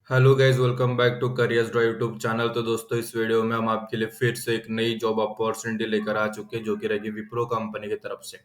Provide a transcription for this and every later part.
Hello guys, welcome back to careers drive YouTube channel. तो दोस्तों, इस वीडियो में हम आपके लिए फिर से एक नई जॉब अपॉर्चुनिटी लेकर आ चुके हैं, जो कि रहेगी विप्रो कंपनी की तरफ से।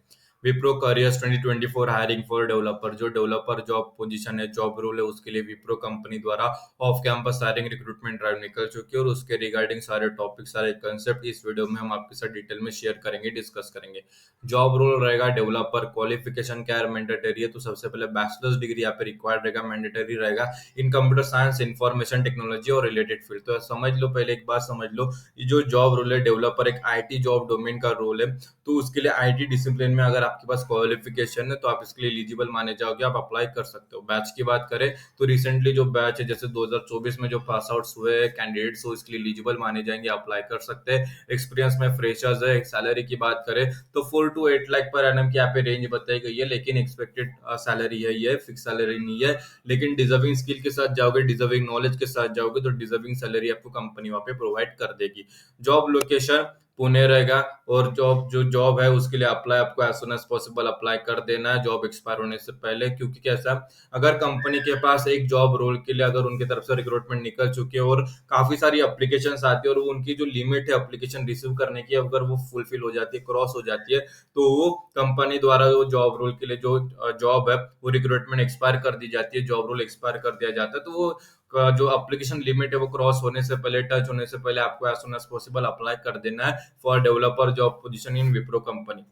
Wipro careers 2024 hiring for developer, जो डेवलपर जॉब पोजीशन है, जॉब रोल है, उसके लिए विप्रो कंपनी द्वारा off campus hiring recruitment drive निकल चुकी है। और उसके रिगार्डिंग सारे टॉपिक, सारे कंसेप्ट इस वीडियो में हम आपके साथ डिटेल में शेयर करेंगे, डिस्कस करेंगे। जॉब रोल रहेगा डेवलपर। क्वालिफिकेशन क्या है, मैंडेटरी है, तो सबसे पहले बैचलर्स डिग्री यहाँ पे रिक्वायर्ड रहेगा, मैंडेटरी रहेगा इन कंप्यूटर साइंस, इंफॉर्मेशन टेक्नोलॉजी और रिलेटेड फील्ड। तो समझ लो, पहले एक बात समझ लो, ये जो जॉब रोल है डेवलपर, एक आईटी जॉब डोमेन का रोल है। तो उसके लिए आईटी डिसिप्लिन में अगर आपके पास क्वालिफिकेशन है तो आप इसके लिए एलिजिबल माने जाओगे, आप अप्लाई कर सकते हो। बैच की बात करें तो रिसेंटली जो बैच है, जैसे 2024 में जो पास आउट हुए कैंडिडेट्स, वो इसके लिए एलिजिबल माने जाएंगे, अप्लाई कर सकते हैं। एक्सपीरियंस में फ्रेशर्स है। सैलरी की बात करें तो 4 to 8 लाख पर एनम की यहाँ पे रेंज बताई गई है, लेकिन एक्सपेक्टेड सैलरी है, ये फिक्स सैलरी नहीं है। लेकिन डिजर्विंग स्किल के साथ जाओगे, डिजर्विंग नॉलेज के साथ जाओगे, तो डिजर्विंग सैलरी आपको कंपनी वहां पे प्रोवाइड कर देगी। जॉब लोकेशन पुणे रहेगा। और जॉब है उसके लिए अप्लाई आपको as soon as possible apply कर देना है, जॉब एक्सपायर होने से पहले। क्योंकि कैसा, अगर कंपनी के पास एक जॉब रोल के लिए अगर उनकी तरफ से रिक्रूटमेंट निकल चुकी है और काफी सारी एप्लीकेशन आती है, और उनकी जो लिमिट है एप्लीकेशन रिसीव करने की, अगर वो फुलफिल हो जाती है, क्रॉस हो जाती है, तो वो कंपनी द्वारा वो जॉब रोल के लिए जो जॉब है, वो रिक्रूटमेंट एक्सपायर कर दी जाती है, जॉब रोल एक्सपायर कर दिया जाता है। तो वो जो एप्लीकेशन लिमिट है वो क्रॉस होने से पहले, टच होने से पहले आपको as soon as possible apply कर देना है for developer job position in Wipro company.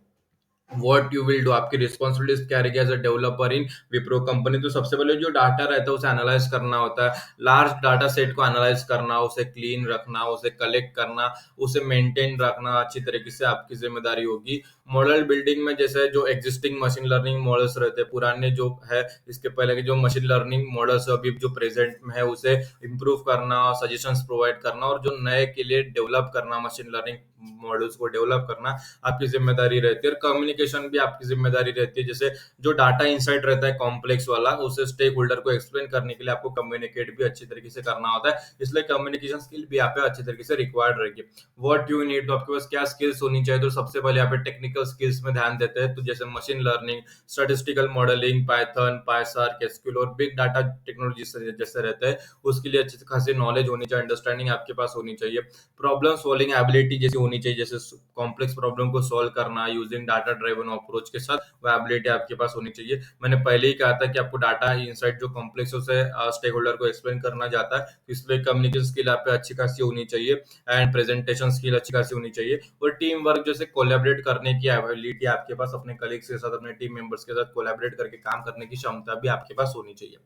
What you will do, आपकी रिस्पॉन्सिबिलिटीज क्या रहेगी as a developer in Wipro company. तो सबसे पहले जो डाटा रहता है उसे एनालाइज करना होता है। लार्ज डाटा सेट को एनालाइज करना, उसे क्लीन रखना, उसे कलेक्ट करना, उसे मेंटेन रखना अच्छी तरीके से आपकी जिम्मेदारी होगी। मॉडल बिल्डिंग में जैसे जो एग्जिस्टिंग मशीन लर्निंग मॉडल्स रहते हैं, पुराने जो है, इसके पहले के जो मशीन लर्निंग मॉडल्स अभी जो प्रेजेंट में है, उसे इंप्रूव करना, सजेशंस प्रोवाइड करना, और जो नए के लिए डेवलप करना, मशीन लर्निंग मॉडल्स को डेवलप करना आपकी जिम्मेदारी रहती है। और कम्युनिकेशन भी आपकी जिम्मेदारी रहती है। जैसे जो डाटा इंसाइट रहता है कॉम्प्लेक्स वाला, उसे स्टेक होल्डर को एक्सप्लेन करने के लिए आपको कम्युनिकेट भी अच्छी तरीके से करना होता है, इसलिए कम्युनिकेशन स्किल भी यहाँ पे अच्छी तरीके से रिक्वायर्ड रहेगी। व्हाट यू नीड, तो आपके पास क्या स्किल्स होनी चाहिए, तो सबसे पहले यहाँ पे टेक्निकल स्किल्स में ध्यान देते हैं। तो जैसे machine learning, statistical modelling, Python, PySpark, SQL और बिग डाटा टेक्नोलॉजी जैसे रहते हैं, उसके लिए अच्छी खासी नॉलेज होनी चाहिए, अंडरस्टैंडिंग आपके पास होनी चाहिए। प्रॉब्लम सॉल्विंग एबिलिटी जैसी होनी चाहिए, जैसे कॉम्प्लेक्स प्रॉब्लम को सॉल्व करना यूजिंग डाटा ड्राइवन अप्रोच के साथ, वो एबिलिटी आपके पास होनी चाहिए। मैंने पहले ही कहा था कि आपको डाटा इनसाइट जो कॉम्प्लेक्स उसे स्टेक होल्डर को एक्सप्लेन करना जाता है, तो इसलिए कम्युनिकेशन स्किल आप पे अच्छी खासी होनी चाहिए, एंड प्रेजेंटेशन स्किल अच्छी खासी होनी चाहिए। और टीम वर्क जैसे कोलैबोरेट करने की एबिलिटी आपके पास, अपने कलीग्स के साथ, अपने टीम मेंबर्स के साथ कोलैबोरेट करके काम करने की क्षमता भी आपके पास होनी चाहिए।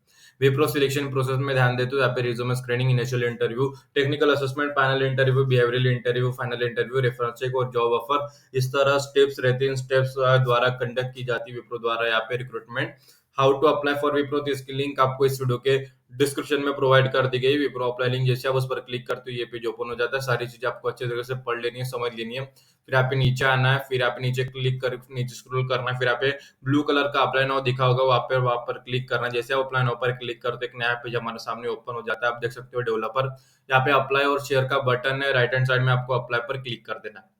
विप्रो सिलेक्शन प्रोसेस में ध्यान देते हो, यहाँ पे resume screening, initial interview, technical assessment, panel interview, behavioural interview, final interview, reference check और जॉब ऑफर, इस तरह स्टेप्स रहते हैं। इन स्टेप्स द्वारा कंडक्ट की जाती है विप्रो द्वारा यहाँ पे recruitment. How to apply for Wipro, तो इसकी लिंक आपको इस वीडियो के डिस्क्रिप्शन में प्रोवाइड कर दी गई। विप्रो अप्लाई लिंक जैसे आप उस पर क्लिक करते हो, ये पेज ओपन हो जाता है। सारी चीजें आपको अच्छे तरीके से पढ़ लेनी है, समझ लेनी है। फिर आप पे नीचे आना है, फिर आप नीचे क्लिक कर, नीचे स्क्रॉल करना है, फिर आप पे ब्लू कलर का अप्लाई नाउ दिखा होगा, वहां पर क्लिक करना है। जैसे आप अप्लाई नाउ पर क्लिक करते, एक नया पेज हमारे सामने ओपन हो जाता है। आप देख सकते हो डेवलपर, यहाँ पे अप्लाई और शेयर का बटन है, राइट हैंड साइड में आपको अप्लाई पर क्लिक कर देना है।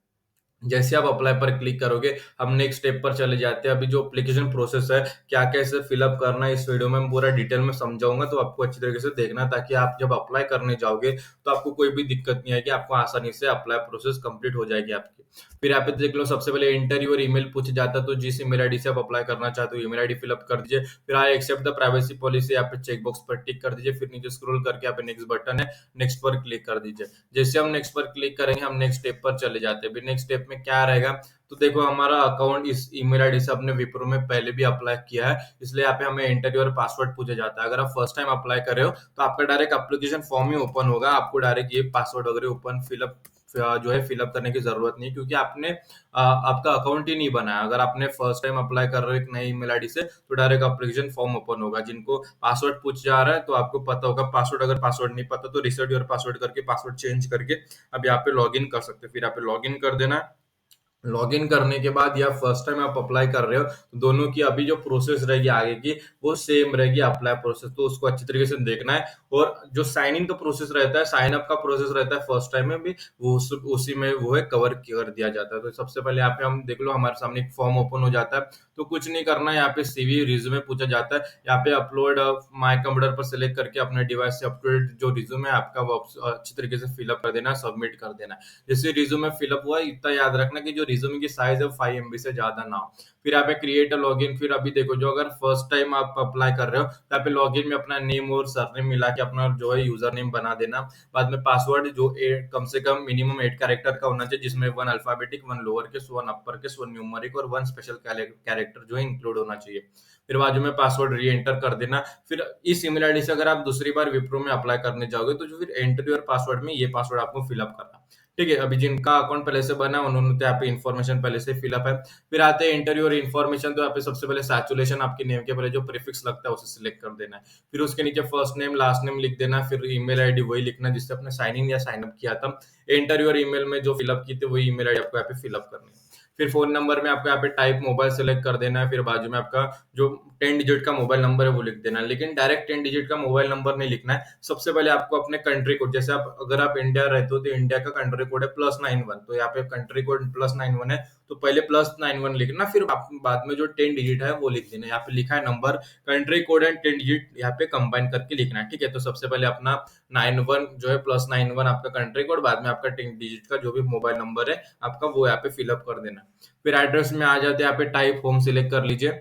जैसे आप अप्लाई पर क्लिक करोगे, हम नेक्स्ट स्टेप पर चले जाते हैं। अभी जो एप्लीकेशन प्रोसेस है, क्या कैसे फिलअप करना है, इस वीडियो में मैं पूरा डिटेल में समझाऊंगा, तो आपको अच्छी तरीके से देखना, ताकि आप जब अप्लाई करने जाओगे तो आपको कोई भी दिक्कत नहीं आएगी, आपको आसानी से अप्लाई प्रोसेस कंप्लीट हो जाएगी आपकी। फिर यहाँ पे देख लो, सबसे पहले इंटरव्यू और ईमेल पूछ जाता है, तो जिस ईमेल आईडी से आप अप्लाई करना चाहते हो, ईमेल आईडी फिलअप कर दीजिए। फिर I accept the privacy policy, यहाँ पे चेक बॉक्स पर टिक कर दीजिए। फिर नीचे स्क्रॉल करके यहाँ पे नेक्स्ट बटन है, नेक्स्ट पर क्लिक कर दीजिए। जैसे हम नेक्स्ट पर क्लिक करेंगे, हम नेक्स्ट स्टेप पर चले जाते हैं। फिर नेक्स्ट स्टेप में क्या रहेगा, तो देखो, हमारा अकाउंट इस ईमेल आईडी से अपने विप्रो में पहले भी अप्लाई किया है, इसलिए यहाँ पे हमें इंटरव्यू और पासवर्ड पूछा जाता है। अगर आप फर्स्ट टाइम अप्लाई कर रहे हो तो आपका डायरेक्ट एप्लीकेशन फॉर्म ही ओपन होगा, आपको डायरेक्ट ये पासवर्ड वगैरह ओपन फिलअप जो है फिलअप करने की जरूरत नहीं, क्योंकि आपने आपका अकाउंट ही नहीं बनाया। अगर आपने फर्स्ट टाइम अप्लाई कर रहे हो एक नई ईमेल आईडी से, तो डायरेक्ट एप्लीकेशन फॉर्म ओपन होगा। जिनको पासवर्ड पूछ जा रहा है, तो आपको पता होगा पासवर्ड, अगर पासवर्ड नहीं पता तो रिसेट योर पासवर्ड करके पासवर्ड चेंज करके अब यहाँ पे लॉग इन कर सकते हो। फिर यहाँ पे लॉग इन कर देना है। लॉगिन करने के बाद या फर्स्ट टाइम आप अप्लाई कर रहे हो तो दोनों की अभी जो प्रोसेस रहेगी आगे की वो सेम रहेगी अप्लाई प्रोसेस, तो उसको अच्छी तरीके से देखना है। और जो साइन इन का प्रोसेस रहता है, साइन अप का प्रोसेस रहता है फर्स्ट टाइम में भी, वो उसी में वो है कवर कर दिया जाता है। तो सबसे पहले यहाँ पे हम देख लो हमारे सामने एक फॉर्म ओपन हो जाता है, तो कुछ नहीं करना है, यहाँ पे सीवी रिज्यूमे पूछा जाता है। यहाँ पे अपलोड माय कंप्यूटर पर सिलेक्ट करके अपने डिवाइस से अप टू डेट जो रिज्यूमे है आपका वो अच्छी तरीके से फिलअप कर देना, सबमिट कर देना है। जैसे रिज्यूमे फिलअप हुआ इतना याद रखना कि जो रिज्यूमे की साइज है 5 MB से ज्यादा ना हो। फिर यहाँ पे क्रिएट अ लॉगिन, फिर अभी देखो जो अगर फर्स्ट टाइम आप अप्लाई कर रहे हो तो यहाँ पे लॉगिन में अपना नेम और सरनेम मिला के अपना जो है यूजर नेम बना देना। बाद में पासवर्ड जो कम से कम मिनिमम 8 कैरेक्टर का होना चाहिए, जिसमें 1 alphabetic, 1 lower case, 1 upper case, 1 numeric और 1 स्पेशल कैरेक्टर जो है इंक्लूड होना चाहिए। फिर बाजू में पासवर्ड री एंटर कर देना। फिर इस ईमेल आईडी से अगर आप दूसरी बार विप्रो में अप्लाई करने जाओगे तो जो फिर एंटर योर पासवर्ड में ये पासवर्ड आपको फिलअप करना। ठीक है, अभी जिनका अकाउंट पहले से बना है उन्होंने तो यहाँ पे इन्फॉर्मेशन पहले से फिलअप है। फिर आते हैं इंटरव्यू और इन्फॉर्मेशन, तो यहाँ पे सबसे पहले सैचुरेशन आपके नेम के पहले जो प्रीफिक्स लगता है उसे सिलेक्ट कर देना है। फिर उसके नीचे फर्स्ट नेम लास्ट नेम लिख देना, फिर ईमेल आईडी वही लिखना जिससे आपने साइन इन या साइन अप किया था। इंटरव्यू और ईमेल में जो फिलअप की थी वही ईमेल आईडी आपको यहाँ पे फिलअप करनी है। फिर फोन नंबर में आपको यहाँ पे टाइप मोबाइल सेलेक्ट कर देना है, फिर बाजू में आपका जो 10 डिजिट का मोबाइल नंबर है वो लिख देना है, लेकिन डायरेक्ट 10 डिजिट का मोबाइल नंबर नहीं लिखना है। सबसे पहले आपको अपने कंट्री कोड, जैसे आप अगर आप इंडिया रहते हो तो इंडिया का कंट्री कोड है +91, तो यहाँ पे कंट्री कोड +91 है तो पहले +91 लिखना, फिर आप बाद में जो 10 डिजिट है वो लिख देना। यहाँ पे लिखा है number, country code and 10 digit यहाँ पे कंबाइन करके लिखना है। ठीक है, तो सबसे पहले अपना 91 जो है +91 आपका कंट्री कोड, बाद में आपका 10 डिजिट का जो भी मोबाइल नंबर है आपका वो यहाँ पे फिलअप कर देना। फिर एड्रेस में आ जाते हैं, यहाँ पे टाइप होम सिलेक्ट कर लीजिए।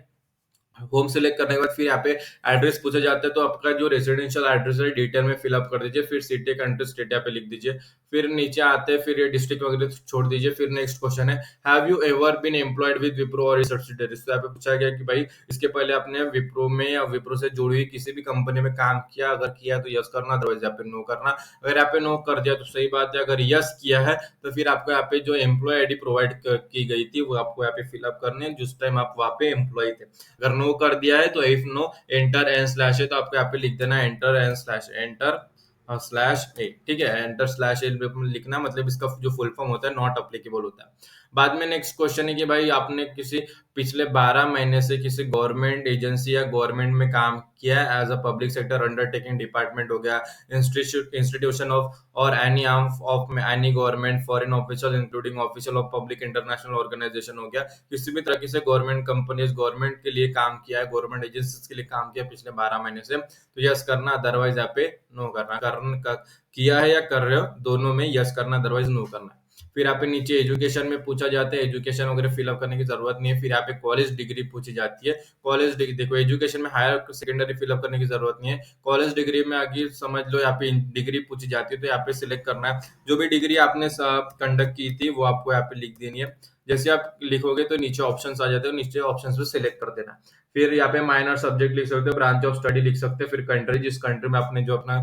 होम सेलेक्ट करने के बाद फिर यहाँ पे एड्रेस पूछा जाता है, तो आपका जो रेजिडेंशियल एड्रेस है डिटेल में फिलअप कर दीजिए। फिर सिटी कंट्री स्टेट यहाँ पे लिख दीजिए। फिर नीचे आते हैं, फिर ये डिस्ट्रिक्ट वगैरह छोड़ दीजिए। फिर नेक्स्ट क्वेश्चन है, have you ever been employed with Wipro और सब्सिडरीज, तो यहाँ पे पूछा गया कि भाई इसके पहले आपने विप्रो में या विप्रो से जुड़ी हुई किसी भी कंपनी में काम किया, अगर किया तो यस करना, अदरवाइज यहाँ पे नो करना। अगर यहाँ पे नो कर दिया तो सही बात है, अगर यस किया है तो फिर आपको यहाँ पे जो एम्प्लॉय आईडी प्रोवाइड की गई थी वो आपको यहाँ पे फिलअप करनी है जिस टाइम आप वहाँ पे एम्प्लॉय थे। अगर नो कर दिया है तो if no enter N slash है तो आपको यहाँ पे लिख देना एंटर/ए। ठीक है, एंटर/ए लिखना, मतलब इसका जो फुल फॉर्म होता है नॉट अप्लीकेबल होता है। बाद में नेक्स्ट क्वेश्चन है कि भाई आपने किसी पिछले 12 महीने से किसी गवर्नमेंट एजेंसी या गवर्नमेंट में काम किया है, as a public sector undertaking department हो गया, इंस्टीट्यूशन ऑफ और any arm of any government foreign official including official of public international organisation हो गया, किसी भी तरह से गवर्नमेंट कंपनीज गवर्नमेंट के लिए काम किया है, गवर्नमेंट एजेंसीज के लिए काम किया पिछले 12 महीने से, तो यस करना, अदरवाइज यहाँ पे नो करना। किया है या कर रहे हो दोनों में यस करना, अदरवाइज नो करना। फिर यहाँ पे नीचे एजुकेशन में पूछा जाता है, एजुकेशन वगैरह फिलअप करने की जरूरत नहीं है। फिर यहाँ पे कॉलेज डिग्री पूछी जाती है, कॉलेज डिग्री देखो एजुकेशन में हायर सेकेंडरी फिलअप करने की जरूरत नहीं है। कॉलेज डिग्री में आगे समझ लो यहाँ पे डिग्री पूछी जाती है, तो यहाँ पे सिलेक्ट करना है जो भी डिग्री आपने कंडक्ट की थी वो आपको यहाँ पे लिख देनी है। जैसे आप लिखोगे तो नीचे ऑप्शन आ जाते हैं, नीचे ऑप्शन पे सिलेक्ट कर देना। फिर यहाँ पे माइनर सब्जेक्ट लिख सकते हो, ब्रांच ऑफ स्टडी लिख सकते हो, फिर कंट्री जिस कंट्री में आपने जो अपना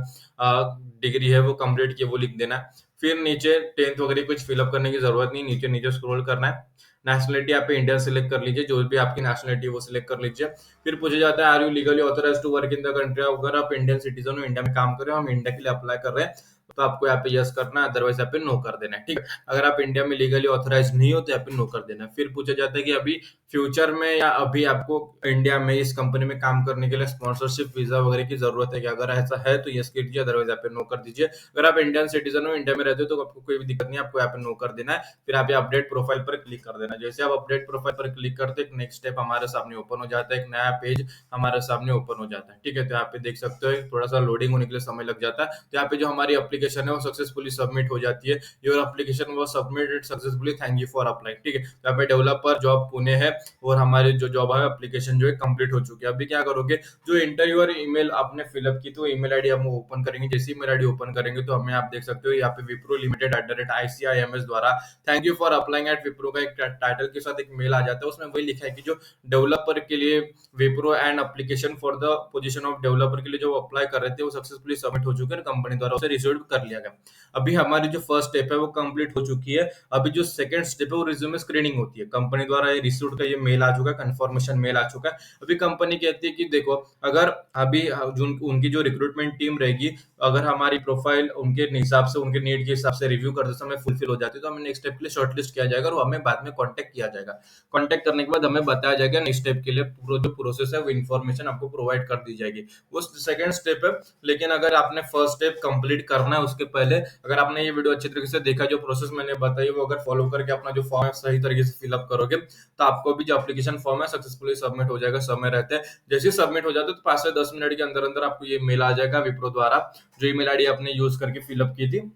डिग्री है वो कंप्लीट की वो लिख देना है। फिर नीचे 10th वगैरह कुछ फिलअप करने की जरूरत नहीं, नीचे नीचे स्क्रॉल करना है। नेशनलिटी आप इंडिया सिलेक्ट कर लीजिए, जो भी आपकी नेशनलिटी वो सिलेक्ट कर लीजिए। फिर पूछा जाता है are you legally authorise to work in the country, अगर आप इंडियन सिटीजन हो, इंडिया में काम कर रहे हो, हम इंडिया के लिए अप्लाई कर रहे हैं, तो आपको यहाँ पे यस करना है, अदरवाइज यहाँ पे नो कर देना है। ठीक है, अगर आप इंडिया में लीगली ऑथराइज नहीं हो तो यहाँ पे नो कर देना है। फिर पूछा जाता है कि अभी फ्यूचर में या अभी आपको इंडिया में इस कंपनी में काम करने के लिए स्पॉन्सरशिप वीजा वगैरह की जरूरत है कि, अगर ऐसा है तो यस कीजिए, अदरवाइज यहाँ पे नो कर दीजिए। अगर आप इंडियन सिटीजन हो, इंडिया में रहते हो, तो आपको कोई भी दिक्कत नहीं, आपको यहाँ पे नो कर देना है। फिर यहाँ पे अपडेट प्रोफाइल पर क्लिक कर देना। जैसे आप अपडेट प्रोफाइल पर क्लिक करते हैं, नेक्स्ट स्टेप हमारे सामने ओपन हो जाता है, एक नया पेज हमारे सामने ओपन हो जाता है। ठीक है, तो यहाँ पे देख सकते हो थोड़ा सा लोडिंग होने के लिए समय लग जाता है। तो यहाँ पे जो हमारी एप्लीकेशन है वो सक्सेसफुली सबमिट हो जाती है, योर एप्लीकेशन वो submitted successfully, thank you for apply. ठीक है, तो यहाँ पे डेवलपर जॉब पुणे है और हमारे जो जॉब है एप्लीकेशन जो है कंप्लीट हो चुकी है। अभी क्या करोगे, जो इंटरव्यूअर ईमेल आपने फिलअप की तो ईमेल आईडी हम ओपन करेंगे। जैसे ईमेल आईडी ओपन करेंगे तो हमें आप देख सकते हो यहाँ पे विप्रो लिमिटेड @ICIMS द्वारा thank you for applying at Wipro का एक टाइटल के साथ एक मेल आ जाता है। उसमें वही लिखा है कि जो डेवलपर के लिए Wipro and application for the position of developer के लिए जो अप्लाई कर रहे थे वो सक्सेसफुली सबमिट हो चुके हैं, कंपनी द्वारा उसे रिसीव कर लिया गया। अभी हमारी जो फर्स्ट स्टेप है वो कंप्लीट हो चुकी है। अभी जो सेकंड स्टेप है वो रिज्यूमे स्क्रीनिंग होती है, कंपनी द्वारा ये रिसीव का ये मेल आ चुका है, कंफर्मेशन मेल आ चुका है। अभी कंपनी कहती है कि देखो अगर अभी जो उनकी जो रिक्रूटमेंट टीम रहेगी अगर हमारी प्रोफाइल उनके हिसाब से, उनके नीड के हिसाब से रिव्यू करते समय फुलफिल हो जाती है, तो हमें नेक्स्ट स्टेप के लिए शॉर्टलिस्ट किया जाएगा और हमें बाद में कॉन्टैक्ट किया जाएगा। कॉन्टैक्ट करने के बाद हमें बताया जाएगा नेक्स्ट स्टेप के लिए पूरा जो प्रोसेस है वो इन्फॉर्मेशन आपको प्रोवाइड कर दी जाएगी। वो सेकंड स्टेप है। लेकिन अगर आपने फर्स्ट स्टेप कंप्लीट करना है उसके पहले अगर आपने ये वीडियो अच्छी तरीके से देखा, जो प्रोसेस मैंने बताई वो अगर फॉलो करके अपना जो फॉर्म है सही तरीके से फिलअप करोगे, तो आपको भी जो एप्लीकेशन फॉर्म है सक्सेसफुली सबमिट हो जाएगा समय रहते हैं। जैसे ही सबमिट हो जाता है तो 5 से 10 मिनट के अंदर अंदर आपको ये मेल आ जाएगा विप्रो द्वारा, जो ईमेल आईडी आपने यूज करके फिलअप की थी।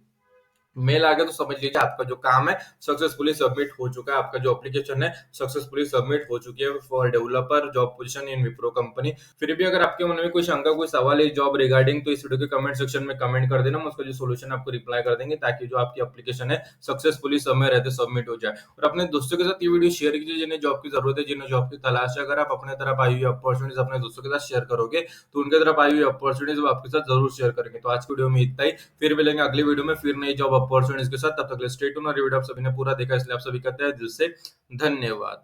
मेल आ गया तो समझ लीजिए आपका जो काम है सक्सेसफुली सबमिट हो चुका है, आपका जो एप्लीकेशन है सक्सेसफुली सबमिट हो चुकी है for developer job position in Wipro company. फिर भी अगर आपके मन में कोई शंका, कोई सवाल है जॉब रिगार्डिंग, तो इस वीडियो के कमेंट सेक्शन में कमेंट कर देना, हम उसका जो सोल्यूशन आपको रिप्लाई कर देंगे, ताकि जो आपकी एप्लीकेशन है सक्सेसफुली समय रहते सबमिट हो जाए। और अपने दोस्तों के साथ ये वीडियो शेयर कीजिए जिन्हें जॉब की जरूरत है, जिन्हें जॉब की तलाश है। अगर आप अपने तरफ आई हुई अपॉर्चुनिटीज अपने दोस्तों के साथ शेयर करोगे, तो उनके तरफ आई हुई अपॉर्चुनिटीज वो आपके साथ जरूर शेयर करेंगे। तो आज की वीडियो में इतना ही, फिर मिलेंगे अगली वीडियो में फिर नई जॉब अपॉर्चुनिटीज के साथ। तब तक स्टे ट्यून। और ये वीडियो आप सभी ने पूरा देखा इसलिए आप सभी कहते हैं दिल से धन्यवाद।